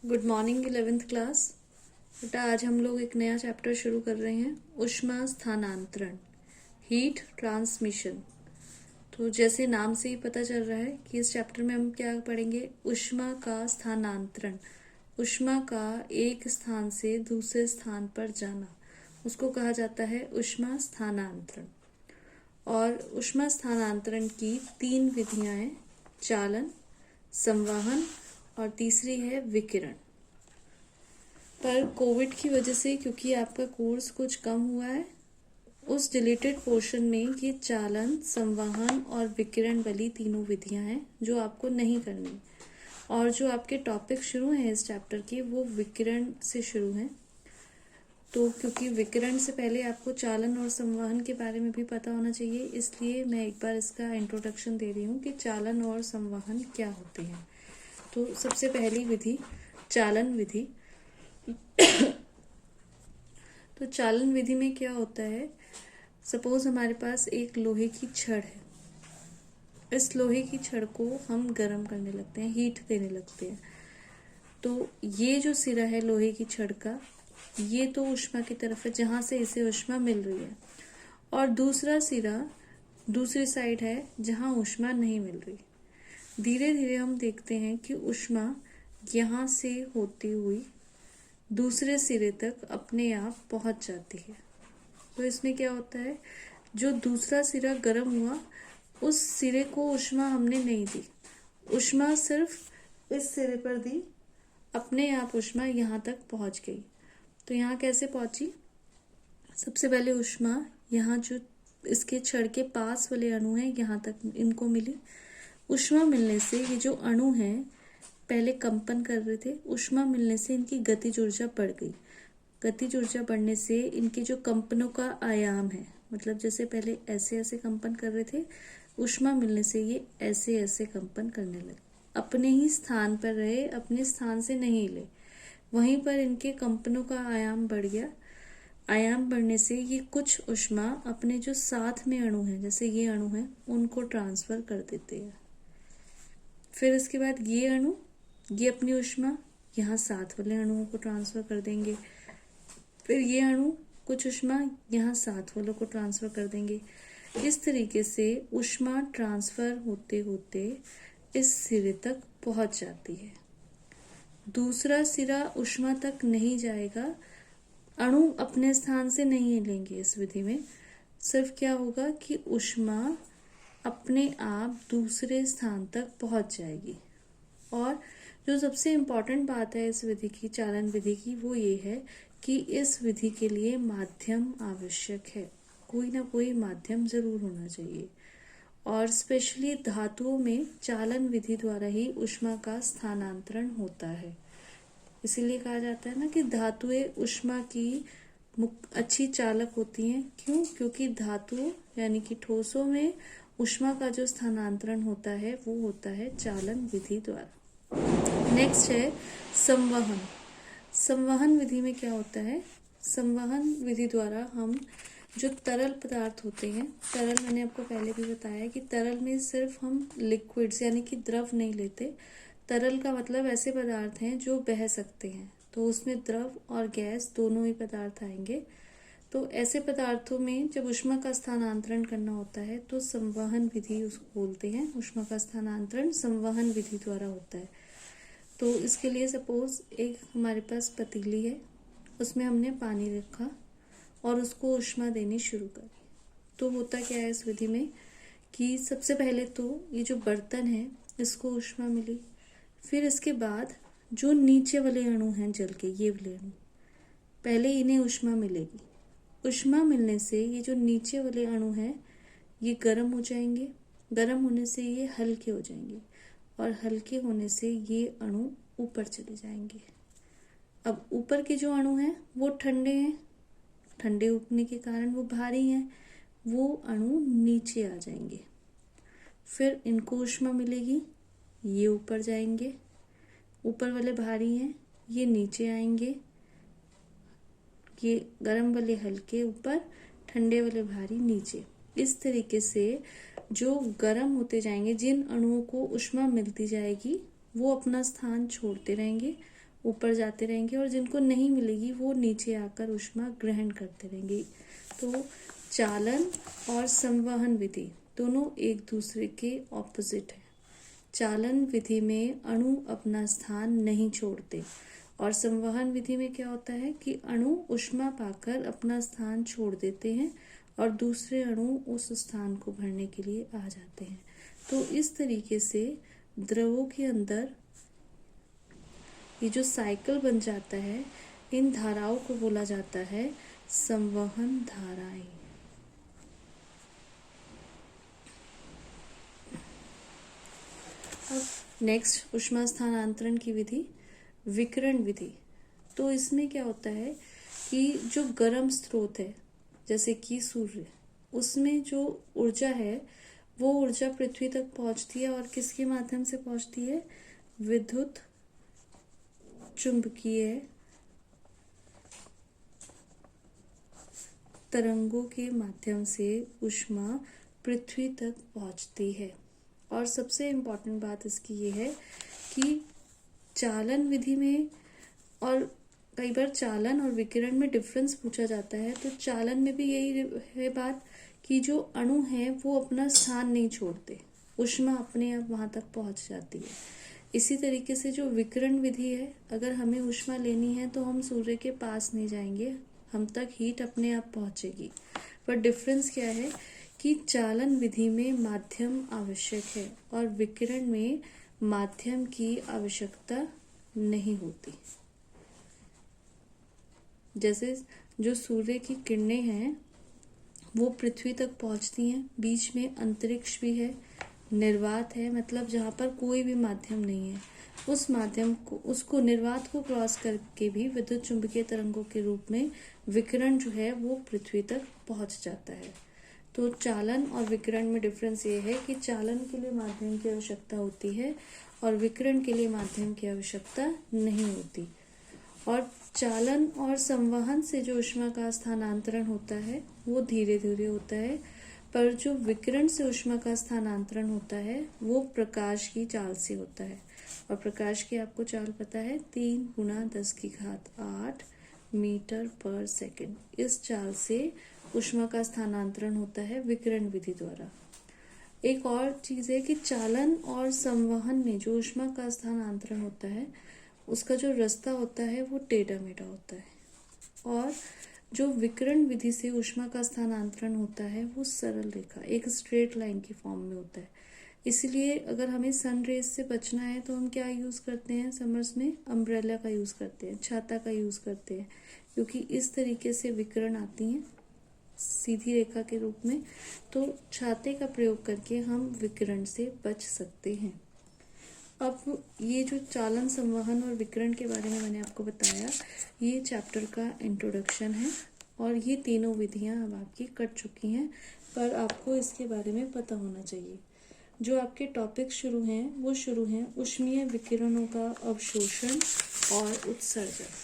Good morning 11th class. बेटा आज हम लोग एक नया चैप्टर शुरू कर रहे हैं, ऊष्मा स्थानांतरण, हीट ट्रांसमिशन। तो जैसे नाम से ही पता चल रहा है कि इस चैप्टर में हम क्या पढ़ेंगे, ऊष्मा का स्थानांतरण, ऊष्मा का एक स्थान से दूसरे स्थान पर जाना, उसको कहा जाता है ऊष्मा स्थानांतरण। और ऊष्मा स्थानांतरण की 3 विधियां हैं, चालन, संवहन और तीसरी है विकिरण। पर कोविड की वजह से क्योंकि आपका कोर्स कुछ कम हुआ है, उस डिलीटेड पोर्शन में ये चालन, संवहन और विकिरण वाली तीनों विधियां हैं जो आपको नहीं करनी। और जो आपके टॉपिक शुरू हैं इस चैप्टर के, वो विकिरण से शुरू हैं। तो क्योंकि विकिरण से पहले आपको चालन और संवहन के बारे में भी पता होना चाहिए, इसलिए मैं एक बार इसका इंट्रोडक्शन दे रही हूँ कि चालन और संवहन क्या होते हैं। तो सबसे पहली विधि चालन विधि। तो चालन विधि में क्या होता है, सपोज हमारे पास एक लोहे की छड़ है। इस लोहे की छड़ को हम गर्म करने लगते हैं, हीट देने लगते हैं। तो ये जो सिरा है लोहे की छड़ का, ये तो ऊष्मा की तरफ है जहां से इसे ऊष्मा मिल रही है, और दूसरा सिरा दूसरी साइड है जहां ऊष्मा नहीं मिल रही। धीरे धीरे हम देखते हैं कि ऊष्मा यहाँ से होती हुई दूसरे सिरे तक अपने आप पहुंच जाती है। तो इसमें क्या होता है, जो दूसरा सिरा गर्म हुआ, उस सिरे को ऊष्मा हमने नहीं दी, ऊष्मा सिर्फ इस सिरे पर दी, अपने आप ऊष्मा यहाँ तक पहुंच गई। तो यहाँ कैसे पहुंची, सबसे पहले ऊष्मा यहाँ जो इसके छड़ के पास वाले अणु हैं यहाँ तक इनको मिली। ऊष्मा मिलने से ये जो अणु हैं पहले कंपन कर रहे थे, ऊष्मा मिलने से इनकी गतिज ऊर्जा बढ़ गई। गतिज ऊर्जा बढ़ने से इनके जो कंपनों का आयाम है, मतलब जैसे पहले ऐसे ऐसे कंपन कर रहे थे, ऊष्मा मिलने से ये ऐसे ऐसे कंपन करने लगे। अपने ही स्थान पर रहे, अपने स्थान से नहीं हिले, वहीं पर इनके कंपनों का आयाम बढ़ गया। आयाम बढ़ने से ये कुछ ऊष्मा अपने जो साथ में अणु हैं, जैसे ये अणु हैं, उनको ट्रांसफर कर देते हैं। फिर इसके बाद ये अणु, ये अपनी ऊष्मा यहाँ साथ वाले अणुओं को ट्रांसफर कर देंगे। फिर ये अणु कुछ ऊष्मा यहाँ साथ वालों को ट्रांसफर कर देंगे। इस तरीके से ऊष्मा ट्रांसफर होते होते इस सिरे तक पहुंच जाती है। दूसरा सिरा ऊष्मा तक नहीं जाएगा, अणु अपने स्थान से नहीं हिलेंगे। इस विधि में सिर्फ क्या होगा कि ऊष्मा अपने आप दूसरे स्थान तक पहुंच जाएगी। और जो सबसे इम्पोर्टेंट बात है इस विधि की, चालन विधि की, वो ये है कि इस विधि के लिए माध्यम आवश्यक है, कोई ना कोई माध्यम जरूर होना चाहिए। और स्पेशली धातुओं में चालन विधि द्वारा ही ऊष्मा का स्थानांतरण होता है। इसीलिए कहा जाता है ना कि धातुएं ऊष्मा की अच्छी चालक होती हैं। क्यों? क्योंकि धातुओं यानी कि ठोसों में ऊष्मा का जो स्थानांतरण होता है वो होता है चालन विधि द्वारा। नेक्स्ट है संवहन। संवहन विधि में क्या होता है, संवहन विधि द्वारा हम जो तरल पदार्थ होते हैं, तरल मैंने आपको पहले भी बताया कि तरल में सिर्फ हम लिक्विड्स यानी कि द्रव नहीं लेते। तरल का मतलब ऐसे पदार्थ हैं जो बह सकते हैं, तो उसमें द्रव और गैस दोनों ही पदार्थ आएंगे। तो ऐसे पदार्थों में जब ऊष्मा का स्थानांतरण करना होता है तो संवहन विधि उसको बोलते हैं। ऊष्मा का स्थानांतरण संवहन विधि द्वारा होता है। तो इसके लिए सपोज एक हमारे पास पतीली है, उसमें हमने पानी रखा और उसको ऊष्मा देनी शुरू करी। तो होता क्या है इस विधि में कि सबसे पहले तो ये जो बर्तन है इसको ऊष्मा मिली, फिर इसके बाद जो नीचे वाले अणु हैं जल के, ये वाले अणु, पहले इन्हें ऊष्मा मिलेगी। ऊष्मा मिलने से ये जो नीचे वाले अणु हैं ये गर्म हो जाएंगे, गर्म होने से ये हल्के हो जाएंगे, और हल्के होने से ये अणु ऊपर चले जाएंगे। अब ऊपर के जो अणु हैं वो ठंडे हैं, ठंडे उठने के कारण वो भारी हैं, वो अणु नीचे आ जाएंगे। फिर इनको ऊष्मा मिलेगी, ये ऊपर जाएंगे, ऊपर वाले भारी हैं, ये नीचे आएंगे, ये गर्म वाले हल्के ऊपर, ठंडे वाले भारी नीचे। इस तरीके से जो गर्म होते जाएंगे, जिन अणुओं को ऊष्मा मिलती जाएगी वो अपना स्थान छोड़ते रहेंगे, ऊपर जाते रहेंगे, और जिनको नहीं मिलेगी वो नीचे आकर ऊष्मा ग्रहण करते रहेंगे। तो चालन और संवहन विधि दोनों एक दूसरे के ऑपोजिट है। चालन विधि में अणु अपना स्थान नहीं छोड़ते, और संवहन विधि में क्या होता है कि अणु ऊष्मा पाकर अपना स्थान छोड़ देते हैं और दूसरे अणु उस स्थान को भरने के लिए आ जाते हैं। तो इस तरीके से द्रवों के अंदर ये जो साइकिल बन जाता है, इन धाराओं को बोला जाता है संवहन धाराएं। अब नेक्स्ट ऊष्मा स्थानांतरण की विधि, विकिरण विधि। तो इसमें क्या होता है कि जो गर्म स्रोत है जैसे कि सूर्य, उसमें जो ऊर्जा है वो ऊर्जा पृथ्वी तक पहुंचती है, और किसके माध्यम से पहुंचती है? विद्युत चुंबकीय तरंगों के माध्यम से ऊष्मा पृथ्वी तक पहुंचती है। और सबसे इम्पोर्टेंट बात इसकी ये है कि चालन विधि में, और कई बार चालन और विकिरण में डिफरेंस पूछा जाता है, तो चालन में भी यही है बात कि जो अणु है वो अपना स्थान नहीं छोड़ते, ऊष्मा अपने आप वहां तक पहुंच जाती है। इसी तरीके से जो विकिरण विधि है, अगर हमें ऊष्मा लेनी है तो हम सूर्य के पास नहीं जाएंगे, हम तक हीट अपने आप पहुंचेगी। पर डिफरेंस क्या है कि चालन विधि में माध्यम आवश्यक है और विकिरण में माध्यम की आवश्यकता नहीं होती। जैसे जो सूर्य की किरणें हैं वो पृथ्वी तक पहुंचती हैं, बीच में अंतरिक्ष भी है, निर्वात है, मतलब जहाँ पर कोई भी माध्यम नहीं है, उस माध्यम को, उसको निर्वात को क्रॉस करके भी विद्युत चुंबकीय तरंगों के रूप में विकिरण जो है वो पृथ्वी तक पहुंच जाता है। तो चालन और विकिरण में डिफरेंस ये है कि चालन के लिए माध्यम की आवश्यकता होती है और विकिरण के लिए माध्यम की आवश्यकता नहीं होती। और चालन और संवहन से जो ऊष्मा का स्थानांतरण होता है वो धीरे धीरे होता है, पर जो विकिरण से ऊष्मा का स्थानांतरण होता है वो प्रकाश की चाल से होता है। और प्रकाश की आपको चाल पता है, 3 × 10⁸ मीटर पर सेकंड। इस चाल से ऊष्मा का स्थानांतरण होता है विकिरण विधि द्वारा। एक और चीज है कि चालन और संवहन में जो ऊष्मा का स्थानांतरण होता है उसका जो रास्ता होता है वो टेढ़ा मेढ़ा होता है, और जो विकिरण विधि से ऊष्मा का स्थानांतरण होता है वो सरल रेखा, एक स्ट्रेट लाइन की फॉर्म में होता है। इसलिए अगर हमें सन रेज से बचना है तो हम क्या यूज करते हैं? समर्स में अम्ब्रेला का यूज करते हैं, छाता का यूज करते हैं, क्योंकि इस तरीके से विकिरण आती हैं सीधी रेखा के रूप में। तो छाते का प्रयोग करके हम विकिरण से बच सकते हैं। अब ये जो चालन, संवहन और विकिरण के बारे में मैंने आपको बताया, ये चैप्टर का इंट्रोडक्शन है, और ये तीनों विधियां अब आपकी कट चुकी हैं, पर आपको इसके बारे में पता होना चाहिए। जो आपके टॉपिक शुरू हैं वो शुरू हैं ऊष्मीय विकिरणों का अवशोषण और उत्सर्जन।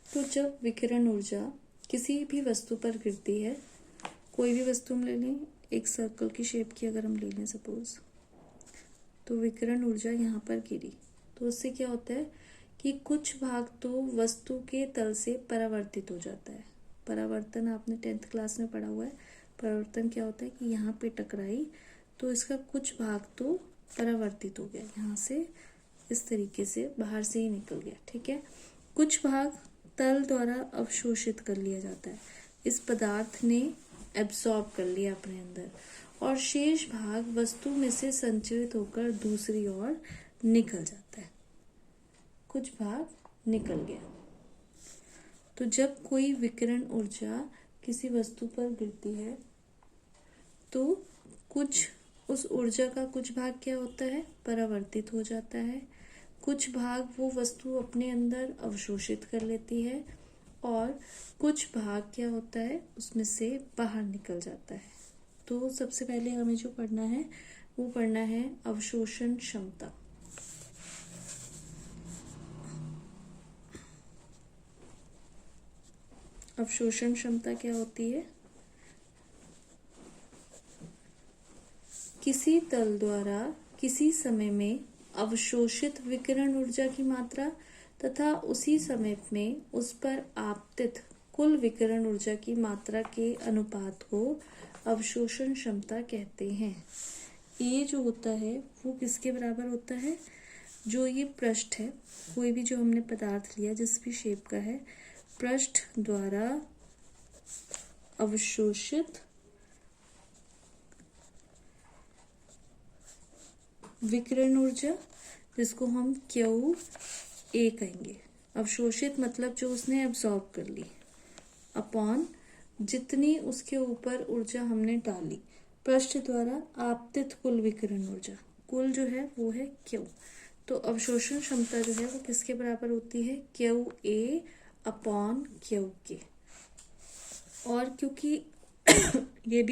तो जब विकिरण ऊर्जा किसी भी वस्तु पर गिरती है, कोई भी वस्तु हम ले लें, एक सर्कल की शेप की अगर हम ले लें सपोज, तो विकिरण ऊर्जा यहाँ पर गिरी, तो उससे क्या होता है कि कुछ भाग तो वस्तु के तल से परावर्तित हो जाता है। परावर्तन आपने 10th क्लास में पढ़ा हुआ है। परावर्तन क्या होता है कि यहाँ पे टकराई तो इसका कुछ भाग तो परावर्तित हो गया, यहाँ से इस तरीके से बाहर से ही निकल गया, ठीक है। कुछ भाग तल द्वारा अवशोषित कर लिया जाता है, इस पदार्थ ने एब्सॉर्ब कर लिया अपने अंदर, और शेष भाग वस्तु में से संचरित होकर दूसरी ओर निकल जाता है। कुछ भाग निकल गया। तो जब कोई विकिरण ऊर्जा किसी वस्तु पर गिरती है तो कुछ उस ऊर्जा का कुछ भाग क्या होता है, परावर्तित हो जाता है, कुछ भाग वो वस्तु अपने अंदर अवशोषित कर लेती है और कुछ भाग क्या होता है, उसमें से बाहर निकल जाता है। तो सबसे पहले हमें जो पढ़ना है वो पढ़ना है अवशोषण क्षमता। अवशोषण क्षमता क्या होती है? किसी तल द्वारा किसी समय में अवशोषित विकिरण ऊर्जा की मात्रा तथा उसी समय में उस पर आपतित कुल विकिरण ऊर्जा की मात्रा के अनुपात को अवशोषण क्षमता कहते हैं। ये जो होता है वो किसके बराबर होता है? जो ये पृष्ठ है, कोई भी जो हमने पदार्थ लिया जिस भी शेप का है, पृष्ठ द्वारा अवशोषित विकिरण ऊर्जा, जिसको हम QA कहेंगे। अवशोषित मतलब जो उसने एब्जॉर्ब कर ली, अपॉन जितनी उसके ऊपर ऊर्जा हमने डाली, पृष्ठ द्वारा आपतित कुल विकिरण ऊर्जा, कुल जो है वो है Q। तो अवशोषण क्षमता जो है वो किसके बराबर होती है? QA upon QK। और क्योंकि ये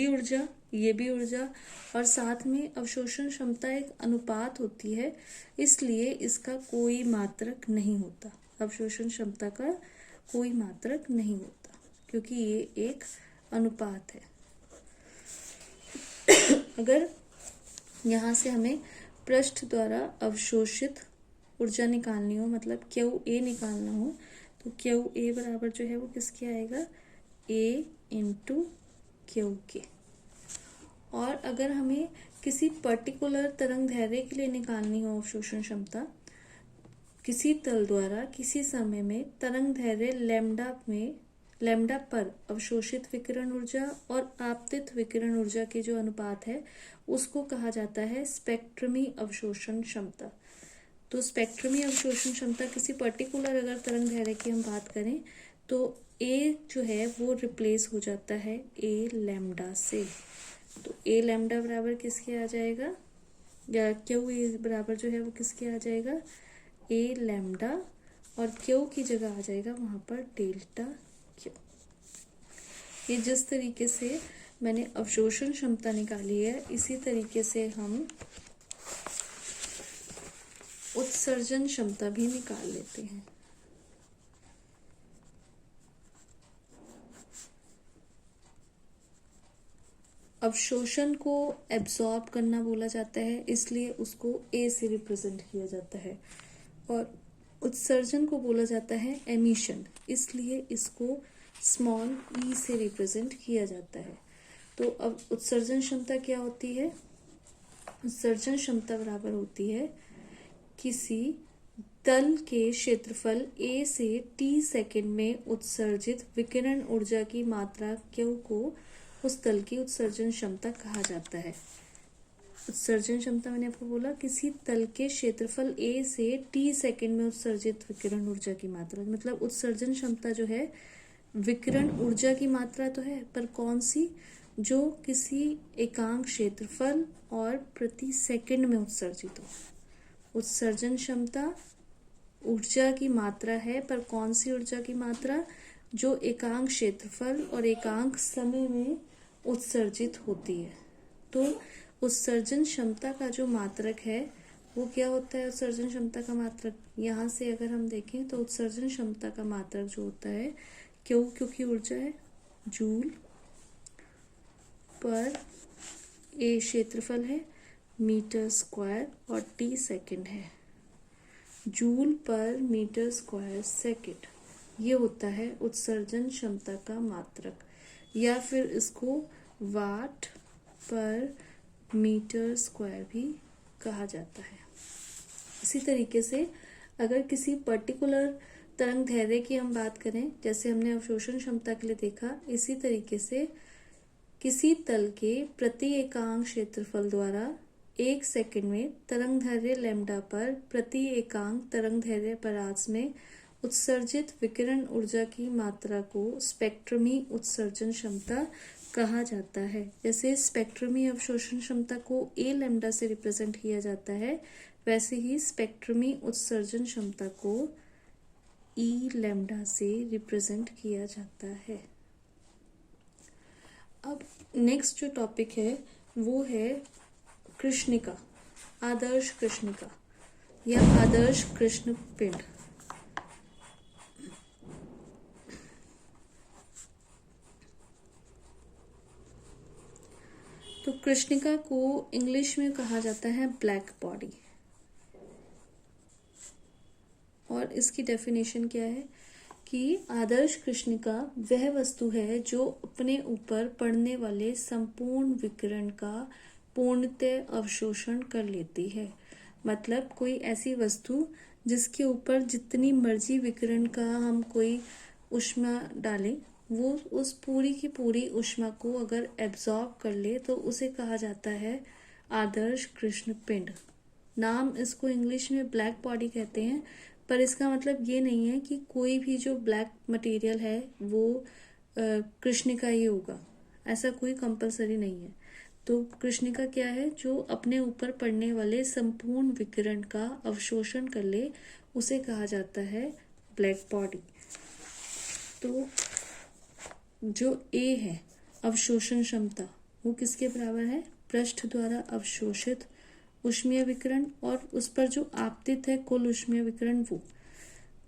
भी ऊर्जा और साथ में अवशोषण क्षमता एक अनुपात होती है, इसलिए इसका कोई मात्रक नहीं होता। अवशोषण क्षमता का कोई मात्रक नहीं होता क्योंकि ये एक अनुपात है। अगर यहाँ से हमें पृष्ठ द्वारा अवशोषित ऊर्जा निकालनी हो, मतलब QA निकालना हो, तो QA बराबर जो है वो किसके आएगा? A into QK। और अगर हमें किसी पर्टिकुलर तरंग दैर्ध्य के लिए निकालनी हो अवशोषण क्षमता, किसी तल द्वारा किसी समय में तरंग दैर्ध्य लैम्डा पर अवशोषित विकिरण ऊर्जा और आपतित विकिरण ऊर्जा के जो अनुपात है उसको कहा जाता है स्पेक्ट्रमी अवशोषण क्षमता। तो स्पेक्ट्रमी अवशोषण क्षमता किसी पर्टिकुलर अगर तरंग दैर्ध्य की हम बात करें तो A जो है वो रिप्लेस हो जाता है A लैम्डा से। तो A लैम्डा बराबर किसके आ जाएगा, या QA बराबर जो है वो किसके आ जाएगा? A लैम्डा, और Q की जगह आ जाएगा वहां पर डेल्टा Q। ये जिस तरीके से मैंने अवशोषण क्षमता निकाली है, इसी तरीके से हम उत्सर्जन क्षमता भी निकाल लेते हैं। अवशोषण को एब्जॉर्ब करना बोला जाता है, इसलिए उसको A से रिप्रेजेंट किया जाता है, और उत्सर्जन को बोला जाता है एमिशन, इसलिए इसको स्मॉल e से रिप्रेजेंट किया जाता है। तो अब उत्सर्जन क्षमता क्या होती है? उत्सर्जन क्षमता बराबर होती है किसी तल के क्षेत्रफल A से T सेकंड में उत्सर्जित विकिरण ऊर्जा की मात्रा Q को उस तल की उत्सर्जन क्षमता कहा जाता है। उत्सर्जन क्षमता मैंने आपको बोला किसी तल के क्षेत्रफल A से T सेकंड में उत्सर्जित विकिरण ऊर्जा की मात्रा, मतलब उत्सर्जन क्षमता जो है विकिरण ऊर्जा की मात्रा तो है, पर कौन सी? जो किसी एकांक क्षेत्रफल और प्रति सेकंड में उत्सर्जित हो। उत्सर्जन क्षमता ऊर्जा की मात्रा है, पर कौन सी ऊर्जा की मात्रा? जो एकांक क्षेत्रफल और एकांक समय में उत्सर्जित होती है। तो उत्सर्जन क्षमता का जो मात्रक है वो क्या होता है? उत्सर्जन क्षमता का मात्रक यहाँ से अगर हम देखें तो उत्सर्जन क्षमता का मात्रक जो होता है क्योंकि ऊर्जा है, जूल पर A क्षेत्रफल है, मीटर स्क्वायर, और T सेकंड है, जूल पर मीटर स्क्वायर सेकंड। ये होता है उत्सर्जन क्षमता का मात्रक, या फिर इसको वाट पर मीटर स्क्वायर भी कहा जाता है। इसी तरीके से अगर किसी पर्टिकुलर तरंग दैर्ध्य की हम बात करें, जैसे हमने अवशोषण क्षमता के लिए देखा, इसी तरीके से किसी तल के प्रति एकांक क्षेत्रफल द्वारा 1 सेकंड में तरंगदैर्घ्य लैम्डा पर प्रति एकांक तरंगदैर्घ्य परास में उत्सर्जित विकिरण ऊर्जा की मात्रा को स्पेक्ट्रमी उत्सर्जन क्षमता कहा जाता है। जैसे स्पेक्ट्रमी अवशोषण क्षमता को ए लैम्डा से रिप्रेजेंट किया जाता है, वैसे ही स्पेक्ट्रमी उत्सर्जन क्षमता को ई लैम्डा से रिप्रेजेंट किया जाता है। अब नेक्स्ट जो टॉपिक है वो है कृष्णिका, आदर्श कृष्णिका या आदर्श कृष्ण पिंड। तो कृष्णिका को इंग्लिश में कहा जाता है ब्लैक बॉडी, और इसकी डेफिनेशन क्या है कि आदर्श कृष्णिका वह वस्तु है जो अपने ऊपर पड़ने वाले संपूर्ण विकिरण का पूर्णतः अवशोषण कर लेती है। मतलब कोई ऐसी वस्तु जिसके ऊपर जितनी मर्जी विकिरण का हम कोई ऊष्मा डालें, वो उस पूरी की पूरी ऊष्मा को अगर एब्जॉर्ब कर ले तो उसे कहा जाता है आदर्श कृष्ण पिंड। नाम इसको इंग्लिश में ब्लैक बॉडी कहते हैं, पर इसका मतलब ये नहीं है कि कोई भी जो ब्लैक मटेरियल है वो कृष्णिका ही होगा, ऐसा कोई कंपलसरी नहीं है। तो कृष्णिका क्या है? जो अपने ऊपर पड़ने वाले संपूर्ण विकिरण का अवशोषण कर ले, उसे कहा जाता है ब्लैक बॉडी। तो जो ए है अवशोषण क्षमता, वो किसके बराबर है? पृष्ठ द्वारा अवशोषित ऊष्मीय विकिरण और उस पर जो आपतित है कुल ऊष्मीय विकिरण, वो।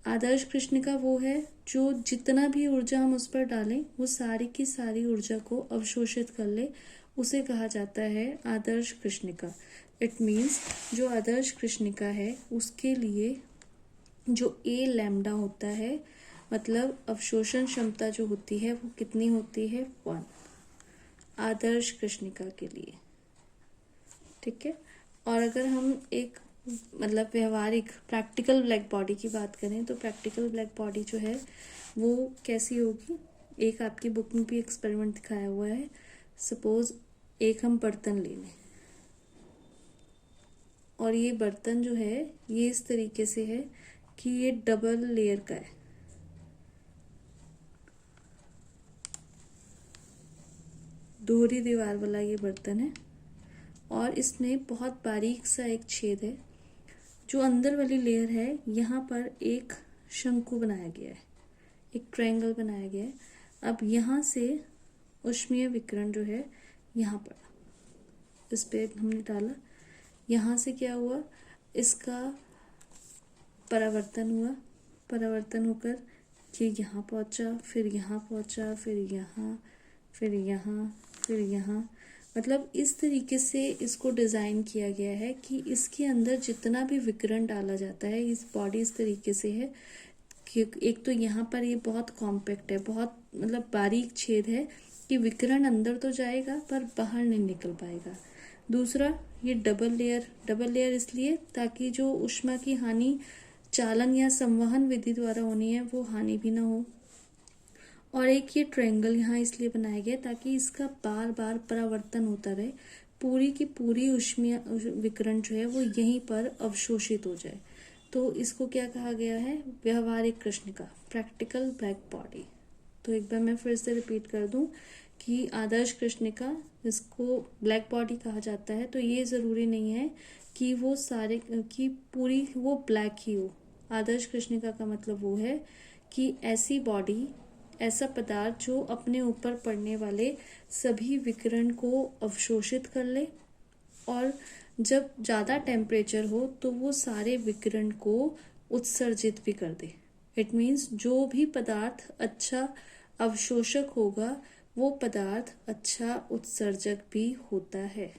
आदर्श कृष्णिका वो है जो जितना भी ऊर्जा हम उस पर डालें वो सारी की सारी ऊर्जा को अवशोषित कर ले, उसे कहा जाता है आदर्श कृष्णिका। इट मीन्स जो आदर्श कृष्णिका है उसके लिए जो ए लैम्डा होता है, मतलब अवशोषण क्षमता जो होती है वो कितनी होती है? 1 आदर्श कृष्णिका के लिए। ठीक है। और अगर हम एक मतलब व्यवहारिक प्रैक्टिकल ब्लैक बॉडी की बात करें तो प्रैक्टिकल ब्लैक बॉडी जो है वो कैसी होगी? एक आपकी बुक में भी एक्सपेरिमेंट दिखाया हुआ है। सपोज एक हम बर्तन ले लें और ये बर्तन जो है ये इस तरीके से है कि ये डबल लेयर का है। दोहरी दीवार वाला ये बर्तन है और इसमें बहुत बारीक सा एक छेद है। जो अंदर वाली लेयर है यहाँ पर एक शंकु बनाया गया है, एक ट्रायंगल बनाया गया है। अब यहाँ से ऊष्मीय विकिरण जो है यहाँ पर इस पे हमने डाला, यहाँ से क्या हुआ? इसका परावर्तन हुआ, परावर्तन होकर ये यहाँ पहुंचा, फिर यहाँ पहुंचा, फिर यहाँ, फिर यहाँ, फिर यहाँ। मतलब इस तरीके से इसको डिज़ाइन किया गया है कि इसके अंदर जितना भी विकिरण डाला जाता है, इस बॉडी इस तरीके से है कि एक तो यहाँ पर ये बहुत कॉम्पैक्ट है, बहुत मतलब बारीक छेद है कि विकिरण अंदर तो जाएगा पर बाहर नहीं निकल पाएगा। दूसरा, ये डबल लेयर इसलिए ताकि जो ऊष्मा की हानि चालन या संवहन विधि द्वारा होनी है वो हानि भी ना हो। और एक ये ट्रायंगल यहाँ इसलिए बनाया गया ताकि इसका बार बार परावर्तन होता रहे, पूरी की पूरी ऊष्मीय विकिरण जो है वो यहीं पर अवशोषित हो जाए। तो इसको क्या कहा गया है? व्यवहारिक कृष्णिका, प्रैक्टिकल ब्लैक बॉडी। तो एक बार मैं फिर से रिपीट कर दूं कि आदर्श कृष्णिका इसको ब्लैक बॉडी कहा जाता है। तो ये जरूरी नहीं है कि वो सारे की पूरी वो ब्लैक ही हो। आदर्श कृष्णिका का मतलब वो है कि ऐसी बॉडी, ऐसा पदार्थ जो अपने ऊपर पड़ने वाले सभी विकिरण को अवशोषित कर ले और जब ज़्यादा टेम्परेचर हो तो वो सारे विकिरण को उत्सर्जित भी कर दे। इट मीन्स जो भी पदार्थ अच्छा अवशोषक होगा वो पदार्थ अच्छा उत्सर्जक भी होता है।